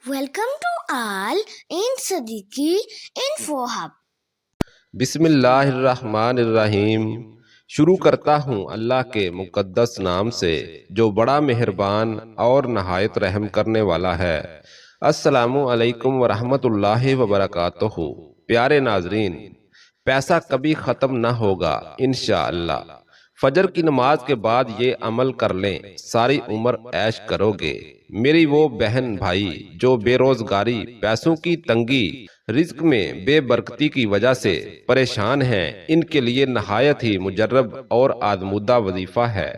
Welcome to all in Siddiqui Info Hub. بسم اللہ الرحمن الرحیم۔ شروع کرتا ہوں اللہ کے مقدس نام سے جو بڑا مہربان اور نہایت رحم کرنے والا ہے۔ السلام علیکم ورحمۃ اللہ وبرکاتہ۔ پیارے ناظرین، پیسہ کبھی ختم نہ ہوگا انشاءاللہ۔ فجر کی نماز کے بعد یہ عمل کر لیں، ساری عمر عیش کرو گے۔ میری وہ بہن بھائی جو بے روزگاری، پیسوں کی تنگی، رزق میں بے برکتی کی وجہ سے پریشان ہیں، ان کے لیے نہایت ہی مجرب اور آزمودہ وظیفہ ہے۔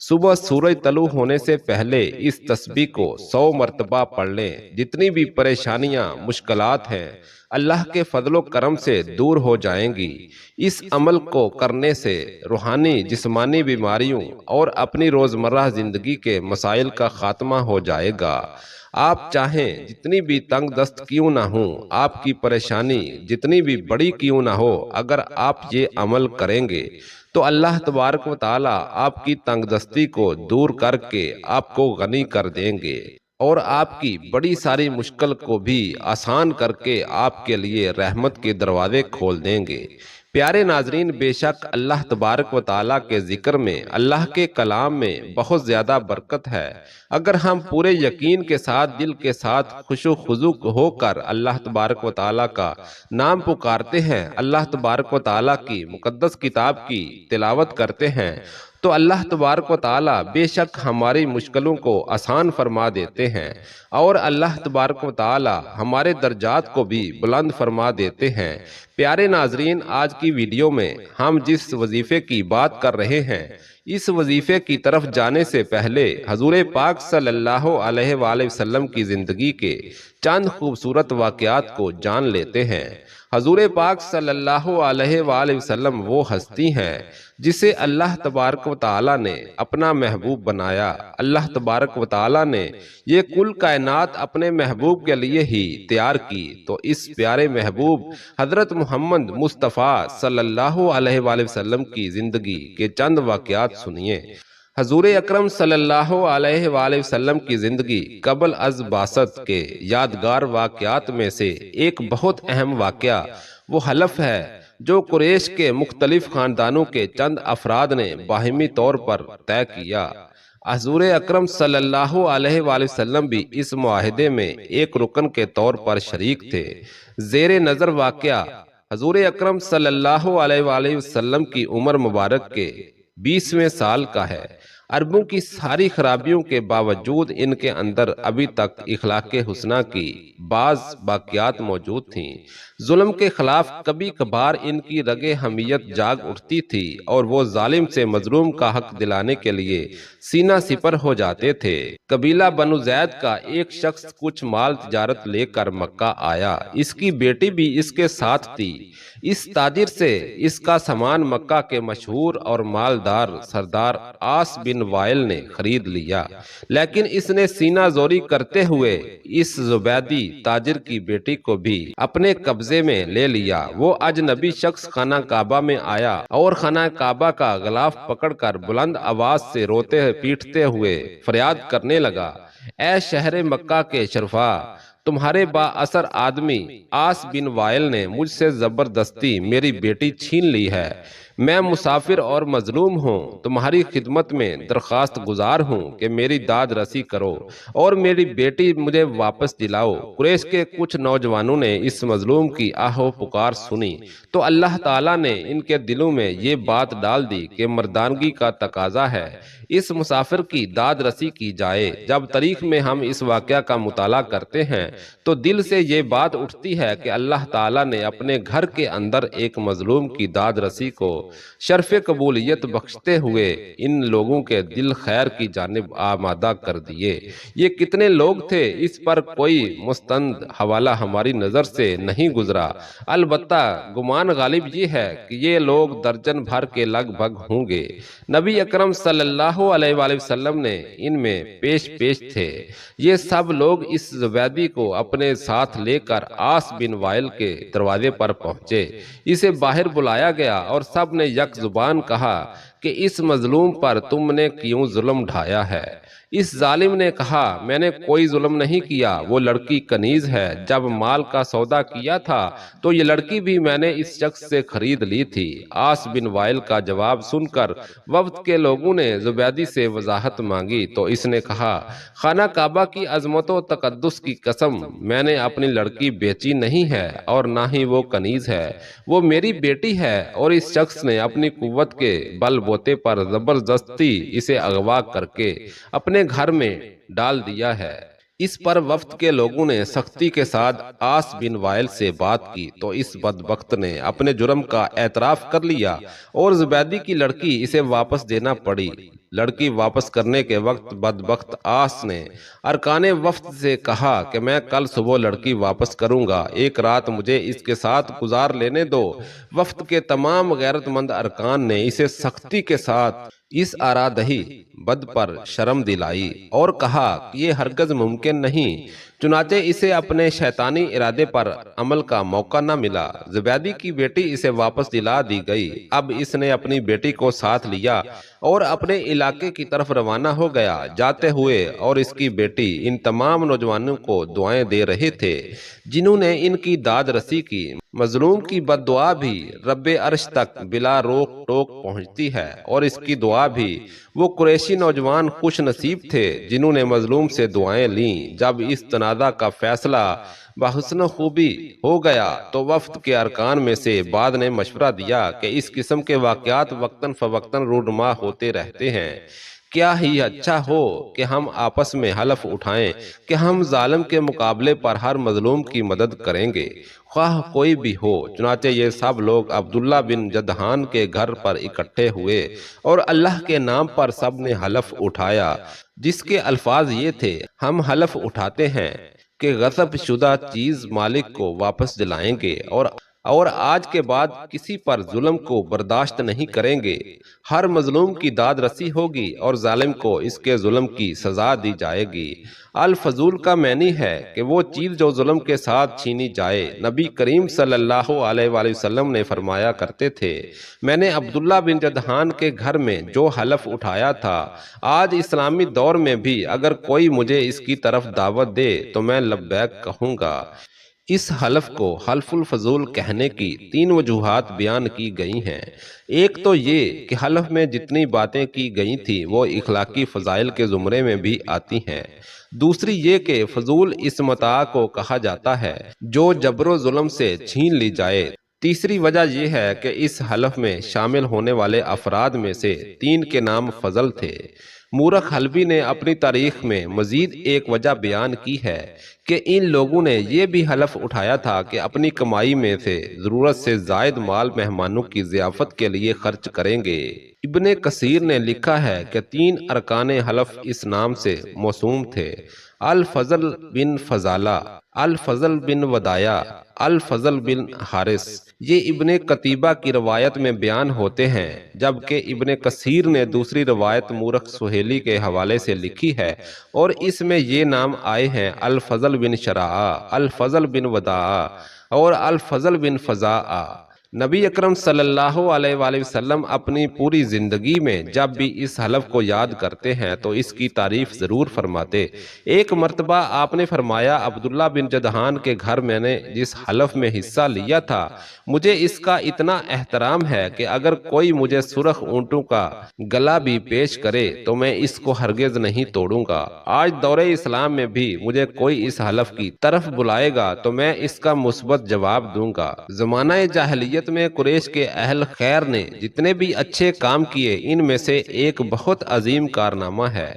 صبح سورج طلوع ہونے سے پہلے اس تسبیح کو 100 مرتبہ پڑھ لیں۔ جتنی بھی پریشانیاں، مشکلات ہیں، اللہ کے فضل و کرم سے دور ہو جائیں گی۔ اس عمل کو کرنے سے روحانی جسمانی بیماریوں اور اپنی روزمرہ زندگی کے مسائل کا خاتمہ ہو جائے گا۔ آپ چاہیں جتنی بھی تنگ دست کیوں نہ ہوں، آپ کی پریشانی جتنی بھی بڑی کیوں نہ ہو، اگر آپ یہ عمل کریں گے تو اللہ تبارک و تعالی آپ کی تنگ دستی کو دور کر کے آپ کو غنی کر دیں گے اور آپ کی بڑی ساری مشکل کو بھی آسان کر کے آپ کے لیے رحمت کے دروازے کھول دیں گے۔ پیارے ناظرین، بے شک اللہ تبارک و تعالیٰ کے ذکر میں، اللہ کے کلام میں بہت زیادہ برکت ہے۔ اگر ہم پورے یقین کے ساتھ، دل کے ساتھ خشوع و خضوع ہو کر اللہ تبارک و تعالیٰ کا نام پکارتے ہیں، اللہ تبارک و تعالیٰ کی مقدس کتاب کی تلاوت کرتے ہیں، تو اللہ تبارک و تعالیٰ بے شک ہماری مشکلوں کو آسان فرما دیتے ہیں اور اللہ تبارک و تعالیٰ ہمارے درجات کو بھی بلند فرما دیتے ہیں۔ پیارے ناظرین، آج کی ویڈیو میں ہم جس وظیفے کی بات کر رہے ہیں، اس وظیفے کی طرف جانے سے پہلے حضور پاک صلی اللہ علیہ وآلہ وسلم کی زندگی کے چند خوبصورت واقعات کو جان لیتے ہیں۔ حضور پاک صلی اللہ علیہ وآلہ وسلم وہ ہستی ہیں جسے اللہ تبارک و تعالیٰ نے اپنا محبوب بنایا۔ اللہ تبارک و تعالیٰ نے یہ کل کائنات اپنے محبوب کے لیے ہی تیار کی، تو اس پیارے محبوب حضرت محمد مصطفیٰ صلی اللہ علیہ وآلہ وسلم کی زندگی کے چند واقعات سنیے۔ حضور اکرم صلی اللہ علیہ وآلہ وسلم کی زندگی قبل از بعثت کے یادگار واقعات میں سے ایک بہت اہم واقعہ وہ حلف ہے جو قریش کے مختلف خاندانوں کے چند افراد نے باہمی طور پر طے کیا۔ حضور اکرم صلی اللہ علیہ وآلہ وسلم بھی اس معاہدے میں ایک رکن کے طور پر شریک تھے۔ زیر نظر واقعہ حضور اکرم صلی اللہ علیہ وآلہ وسلم کی عمر مبارک کے 20ویں سال کا ہے۔ عربوں کی ساری خرابیوں کے باوجود ان کے اندر ابھی تک اخلاق حسنہ کی بعض باقیات موجود تھیں۔ ظلم کے خلاف کبھی کبھار ان کی رگ حمیت جاگ اٹھتی تھی اور وہ ظالم سے مظلوم کا حق دلانے کے لیے سینہ سپر ہو جاتے تھے۔ قبیلہ بنو زید کا ایک شخص کچھ مال تجارت لے کر مکہ آیا، اس کی بیٹی بھی اس کے ساتھ تھی۔ اس تاجر سے اس کا سامان مکہ کے مشہور اور مالدار سردار عاص بن وائل نے خرید لیا، لیکن اس نے سینہ زوری کرتے ہوئے اس زبیدی تاجر کی بیٹی کو بھی اپنے قبضے میں لے لیا۔ وہ اجنبی شخص خانہ کعبہ میں آیا اور خانہ کعبہ کا غلاف پکڑ کر بلند آواز سے روتے پیٹتے ہوئے فریاد کرنے لگا، اے شہر مکہ کے شرفاء، تمہارے با اثر آدمی عاص بن وائل نے مجھ سے زبردستی میری بیٹی چھین لی ہے۔ میں مسافر اور مظلوم ہوں، تمہاری خدمت میں درخواست گزار ہوں کہ میری داد رسی کرو اور میری بیٹی مجھے واپس دلاؤ۔ قریش کے کچھ نوجوانوں نے اس مظلوم کی آہ و پکار سنی تو اللہ تعالیٰ نے ان کے دلوں میں یہ بات ڈال دی کہ مردانگی کا تقاضا ہے، اس مسافر کی داد رسی کی جائے۔ جب تاریخ میں ہم اس واقعہ کا مطالعہ کرتے ہیں تو دل سے یہ بات اٹھتی ہے کہ اللہ تعالیٰ نے اپنے گھر کے اندر ایک مظلوم کی داد رسی کو شرف قبولیت بخشتے ہوئے ان لوگوں کے دل خیر کی جانب آمادہ کر دیے۔ یہ کتنے لوگ تھے، اس پر کوئی مستند حوالہ ہماری نظر سے نہیں گزرا، البتہ گمان غالب یہ ہے کہ یہ لوگ درجن بھر کے لگ بھگ ہوں گے۔ نبی اکرم صلی اللہ علیہ وآلہ وسلم نے ان میں پیش تھے۔ یہ سب لوگ اس زبیدی کو اپنے ساتھ لے کر عاص بن وائل کے دروازے پر پہنچے۔ اسے باہر بلایا گیا اور سب نے یک زبان کہا کہ اس مظلوم پر تم نے کیوں ظلم ڈھایا ہے؟ اس ظالم نے کہا میں نے کوئی ظلم نہیں کیا، وہ لڑکی کنیز ہے، جب مال کا سودا کیا تھا تو یہ لڑکی بھی میں نے اس شخص سے خرید لی تھی۔ عاص بن وائل کا جواب سن کر وفد کے لوگوں نے زبیدی سے وضاحت مانگی تو اس نے کہا خانہ کعبہ کی عظمت و تقدس کی قسم میں نے اپنی لڑکی بیچی نہیں ہے اور نہ ہی وہ کنیز ہے، وہ میری بیٹی ہے اور اس شخص نے اپنی قوت کے بل بوتے پر زبردستی اسے اغوا کر کے اپنے گھر میں ڈال دیا ہے۔ اس پر وفد کے لوگوں نے سختی کے ساتھ عاص بن وائل سے بات کی تو اس بدبخت نے اپنے جرم کا اعتراف کر لیا اور زبیدی کی لڑکی اسے واپس دینا پڑی۔ لڑکی واپس کرنے کے وقت بدبخت عاص نے ارکان وفد سے کہا کہ میں کل صبح لڑکی واپس کروں گا، ایک رات مجھے اس کے ساتھ گزار لینے دو۔ وفد کے تمام غیرت مند ارکان نے اسے سختی کے ساتھ اس آرادہی بد پر شرم دلائی اور کہا کہ یہ ہرگز ممکن نہیں، چنانچہ اسے اپنے شیطانی ارادے پر عمل کا موقع نہ ملا۔ زبیدی کی بیٹی اسے واپس دلا دی گئی۔ اب اس نے اپنی بیٹی کو ساتھ لیا اور اپنے علاقے کی طرف روانہ ہو گیا۔ جاتے ہوئے اور اس کی بیٹی ان تمام نوجوانوں کو دعائیں دے رہے تھے جنہوں نے ان کی داد رسی کی۔ مظلوم کی بد دعا بھی رب عرش تک بلا روک ٹوک پہنچتی ہے اور اس کی دعا بھی۔ وہ قریشی نوجوان خوش نصیب تھے جنہوں نے مظلوم سے دعائیں لیں۔ جب اس تنازع کا فیصلہ بحسن خوبی ہو گیا تو وفد کے ارکان میں سے بعض نے مشورہ دیا کہ اس قسم کے واقعات وقتاً فوقتاً رونما ہوتے رہتے ہیں، کیا ہی اچھا ہو کہ ہم آپس میں حلف اٹھائیں کہ ہم ظالم کے مقابلے پر ہر مظلوم کی مدد کریں گے، خواہ کوئی بھی ہو۔ چنانچہ یہ سب لوگ عبداللہ بن جدحان کے گھر پر اکٹھے ہوئے اور اللہ کے نام پر سب نے حلف اٹھایا، جس کے الفاظ یہ تھے ہم حلف اٹھاتے ہیں کہ غصب شدہ چیز مالک کو واپس دلائیں گے اور آج کے بعد کسی پر ظلم کو برداشت نہیں کریں گے۔ ہر مظلوم کی داد رسی ہوگی اور ظالم کو اس کے ظلم کی سزا دی جائے گی۔ الفضول کا معنی ہے کہ وہ چیز جو ظلم کے ساتھ چھینی جائے۔ نبی کریم صلی اللہ علیہ وآلہ وسلم نے فرمایا کرتے تھے میں نے عبداللہ بن جدحان کے گھر میں جو حلف اٹھایا تھا، آج اسلامی دور میں بھی اگر کوئی مجھے اس کی طرف دعوت دے تو میں لبیک کہوں گا۔ اس حلف کو حلف الفضول کہنے کی 3 وجوہات بیان کی گئی ہیں۔ ایک تو یہ کہ حلف میں جتنی باتیں کی گئی تھی وہ اخلاقی فضائل کے زمرے میں بھی آتی ہیں۔ دوسری یہ کہ فضول اس متاع کو کہا جاتا ہے جو جبر و ظلم سے چھین لی جائے۔ تیسری وجہ یہ ہے کہ اس حلف میں شامل ہونے والے افراد میں سے 3 کے نام فضل تھے۔ مورخ حلبی نے اپنی تاریخ میں مزید ایک وجہ بیان کی ہے کہ ان لوگوں نے یہ بھی حلف اٹھایا تھا کہ اپنی کمائی میں سے ضرورت سے زائد مال مہمانوں کی ضیافت کے لیے خرچ کریں گے۔ ابن کثیر نے لکھا ہے کہ 3 ارکان حلف اس نام سے موسوم تھے: الفضل بن فضالہ، الفضل بن ودایا، الفضل بن حارث۔ یہ ابن قتیبہ کی روایت میں بیان ہوتے ہیں، جبکہ ابن کثیر نے دوسری روایت مورخ سہیلی کے حوالے سے لکھی ہے اور اس میں یہ نام آئے ہیں: الفضل بن شراء، الفضل بن وداع اور الفضل بن فضاء۔ نبی اکرم صلی اللہ علیہ وآلہ وسلم اپنی پوری زندگی میں جب بھی اس حلف کو یاد کرتے ہیں تو اس کی تعریف ضرور فرماتے۔ ایک مرتبہ آپ نے فرمایا عبداللہ بن جدحان کے گھر میں نے جس حلف میں حصہ لیا تھا مجھے اس کا اتنا احترام ہے کہ اگر کوئی مجھے سرخ اونٹوں کا گلا بھی پیش کرے تو میں اس کو ہرگز نہیں توڑوں گا۔ آج دور اسلام میں بھی مجھے کوئی اس حلف کی طرف بلائے گا تو میں اس کا مثبت جواب دوں گا۔ زمانہ جاہلیت میں قریش کے اہل خیر نے جتنے بھی اچھے کام کیے ان میں سے ایک بہت عظیم کارنامہ ہے۔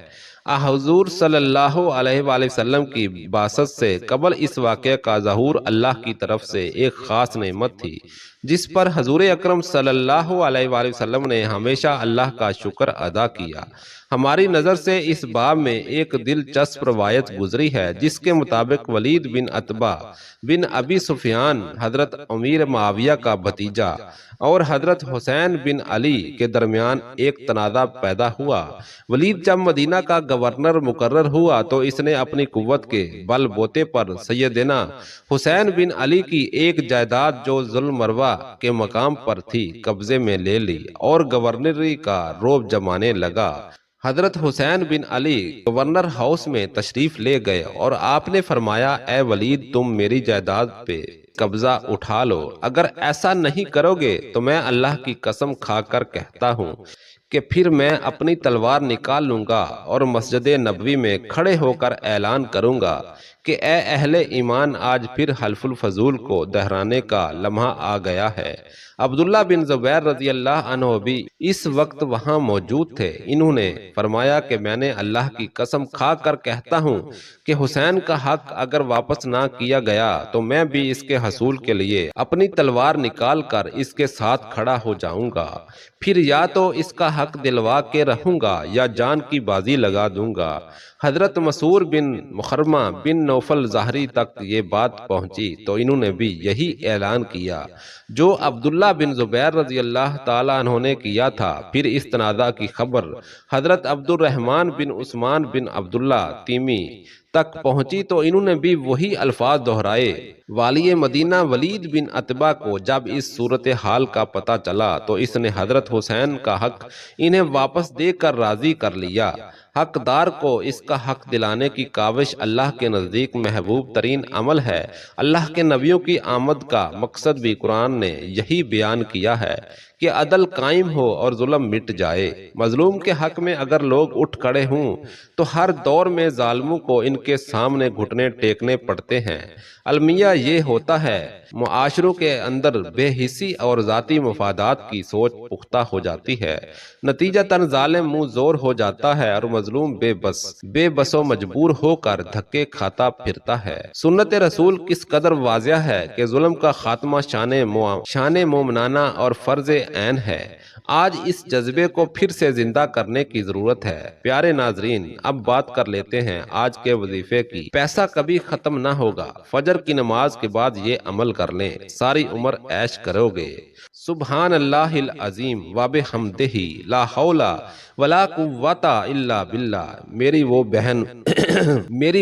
حضور صلی اللہ علیہ وآلہ وسلم کی بعثت سے قبل اس واقعہ کا ظہور اللہ کی طرف سے ایک خاص نعمت تھی جس پر حضور اکرم صلی اللہ علیہ وآلہ وسلم نے ہمیشہ اللہ کا شکر ادا کیا۔ ہماری نظر سے اس باب میں ایک دلچسپ روایت گزری ہے جس کے مطابق ولید بن عتبہ بن ابی سفیان حضرت امیر معاویہ کا بھتیجا اور حضرت حسین بن علی کے درمیان ایک تنازع پیدا ہوا۔ ولید جب مدینہ کا گورنر مقرر ہوا تو اس نے اپنی قوت کے بل بوتے پر سیدنا حسین بن علی کی ایک جائیداد جو ذوالمروہ کے مقام پر تھی قبضے میں لے لی اور گورنری کا رعب جمانے لگا۔ حضرت حسین بن علی گورنر ہاؤس میں تشریف لے گئے اور آپ نے فرمایا اے ولید تم میری جائیداد پہ قبضہ اٹھا لو، اگر ایسا نہیں کرو گے تو میں اللہ کی قسم کھا کر کہتا ہوں کہ پھر میں اپنی تلوار نکال لوں گا اور مسجد نبوی میں کھڑے ہو کر اعلان کروں گا کہ اے اہل ایمان آج پھر حلف الفضول کو دہرانے کا لمحہ آ گیا ہے۔ عبداللہ بن زبیر رضی اللہ عنہ بھی اس وقت وہاں موجود تھے۔ انہوں نے فرمایا کہ میں نے اللہ کی قسم کھا کر کہتا ہوں کہ حسین کا حق اگر واپس نہ کیا گیا تو میں بھی اس کے حصول کے لیے اپنی تلوار نکال کر اس کے ساتھ کھڑا ہو جاؤں گا، پھر یا تو اس کا حق دلوا کے رہوں گا یا جان کی بازی لگا دوں گا۔ حضرت مسعور بن مخرمہ بن نوفل ظاہری تک یہ بات پہنچی تو انہوں نے بھی یہی اعلان کیا جو عبداللہ بن زبیر رضی اللہ تعالیٰ عنہ نے کیا تھا۔ پھر اس تنازع کی خبر حضرت عبد الرحمن بن عثمان بن عبداللہ تیمی تک پہنچی تو انہوں نے بھی وہی الفاظ دہرائے۔ والی مدینہ ولید بن عتبہ کو جب اس صورتحال کا پتہ چلا تو اس نے حضرت حسین کا حق انہیں واپس دے کر راضی کر لیا۔ حقدار کو اس کا حق دلانے کی کاوش اللہ کے نزدیک محبوب ترین عمل ہے۔ اللہ کے نبیوں کی آمد کا مقصد بھی قرآن نے یہی بیان کیا ہے کہ عدل قائم ہو اور ظلم مٹ جائے۔ مظلوم کے حق میں اگر لوگ اٹھ کھڑے ہوں تو ہر دور میں ظالموں کو ان کے سامنے گھٹنے ٹیکنے پڑتے ہیں۔ المیہ یہ ہوتا ہے معاشروں کے اندر بے حسی اور ذاتی مفادات کی سوچ پختہ ہو جاتی ہے، نتیجتاً ظالم منہ زور ہو جاتا ہے اور مظلوم بے بس و مجبور ہو کر دھکے کھاتا پھرتا ہے۔ سنت رسول کس قدر واضح ہے کہ ظلم کا خاتمہ شان مومنانہ اور فرض عین ہے۔ آج اس جذبے کو پھر سے زندہ کرنے کی ضرورت ہے۔ پیارے ناظرین، اب بات کر لیتے ہیں آج کے وظیفے کی۔ پیسہ کبھی ختم نہ ہوگا، فجر کی نماز کے بعد یہ عمل کر لیں، ساری عمر عیش کرو گے۔ سبحان اللہ العظیم و بحمدہ لا حول ولا قوت الا باللہ۔ میری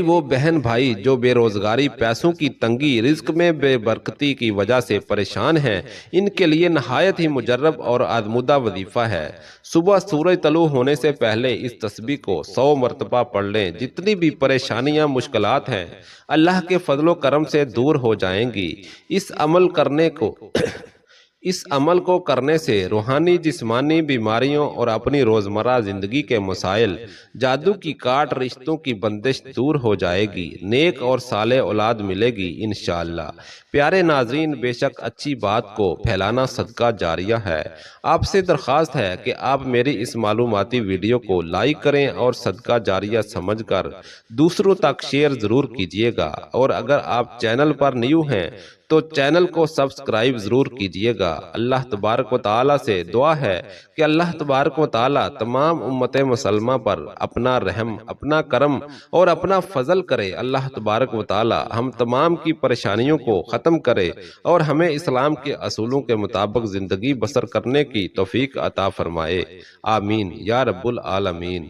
وہ بہن بھائی جو بے روزگاری، پیسوں کی تنگی، رزق میں بے برکتی کی وجہ سے پریشان ہیں، ان کے لیے نہایت ہی مجرب اور آزمودہ وظیفہ ہے۔ صبح سورج طلوع ہونے سے پہلے اس تسبیح کو 100 مرتبہ پڑھ لیں۔ جتنی بھی پریشانیاں، مشکلات ہیں، اللہ کے فضل و کرم سے دور ہو جائیں گی۔ اس عمل کو کرنے سے روحانی جسمانی بیماریوں اور اپنی روزمرہ زندگی کے مسائل، جادو کی کاٹ، رشتوں کی بندش دور ہو جائے گی، نیک اور صالح اولاد ملے گی انشاءاللہ۔ پیارے ناظرین، بے شک اچھی بات کو پھیلانا صدقہ جاریہ ہے۔ آپ سے درخواست ہے کہ آپ میری اس معلوماتی ویڈیو کو لائک کریں اور صدقہ جاریہ سمجھ کر دوسروں تک شیئر ضرور کیجیے گا، اور اگر آپ چینل پر نیو ہیں تو چینل کو سبسکرائب ضرور کیجیے گا۔ اللہ تبارک و تعالیٰ سے دعا ہے کہ اللہ تبارک و تعالیٰ تمام امت مسلمہ پر اپنا رحم، اپنا کرم اور اپنا فضل کرے۔ اللہ تبارک و تعالیٰ ہم تمام کی پریشانیوں کو ختم کرے اور ہمیں اسلام کے اصولوں کے مطابق زندگی بسر کرنے کی توفیق عطا فرمائے۔ آمین یا رب العالمین۔